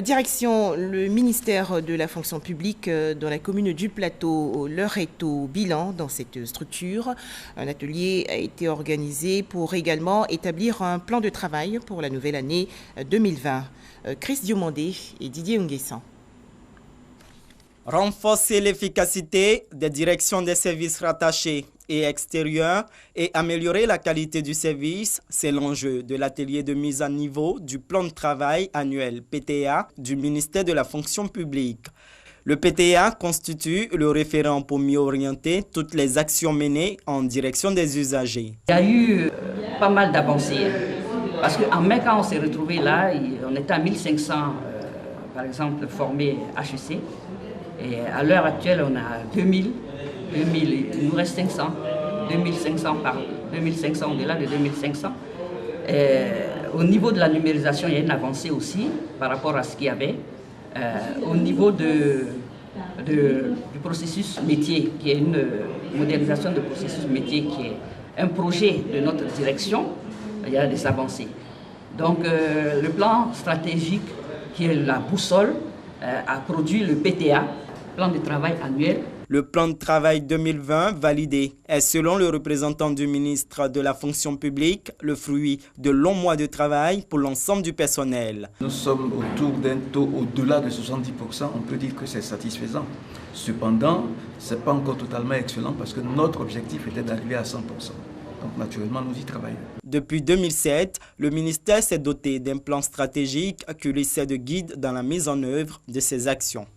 Direction le ministère de la fonction publique dans la commune du Plateau. L'heure est au bilan dans cette structure. Un atelier a été organisé pour également établir un plan de travail pour la nouvelle année 2020. Chris Diomandé et Didier Nguessan. Renforcer l'efficacité des directions des services rattachés et extérieurs et améliorer la qualité du service, c'est l'enjeu de l'atelier de mise à niveau du plan de travail annuel PTA du ministère de la fonction publique. Le PTA constitue le référent pour mieux orienter toutes les actions menées en direction des usagers. Il y a eu pas mal d'avancées parce qu'en mai, quand on s'est retrouvé là, on était à 1500 par exemple formés HEC. Et à l'heure actuelle, on a 2000, il nous reste 500, 2500, au-delà de 2500. Et au niveau de la numérisation, il y a une avancée aussi par rapport à ce qu'il y avait. Au niveau du processus métier, qui est une modernisation du processus métier, qui est un projet de notre direction, il y a des avancées. Donc le plan stratégique, qui est la boussole, a produit le PTA, plan de travail annuel. Le plan de travail 2020 validé est, selon le représentant du ministre de la fonction publique, le fruit de longs mois de travail pour l'ensemble du personnel. Nous sommes autour d'un taux au-delà de 70%, on peut dire que c'est satisfaisant. Cependant, ce n'est pas encore totalement excellent parce que notre objectif était d'arriver à 100%. Donc naturellement, nous y travaillons. Depuis 2007, le ministère s'est doté d'un plan stratégique qui lui sert de guide dans la mise en œuvre de ses actions.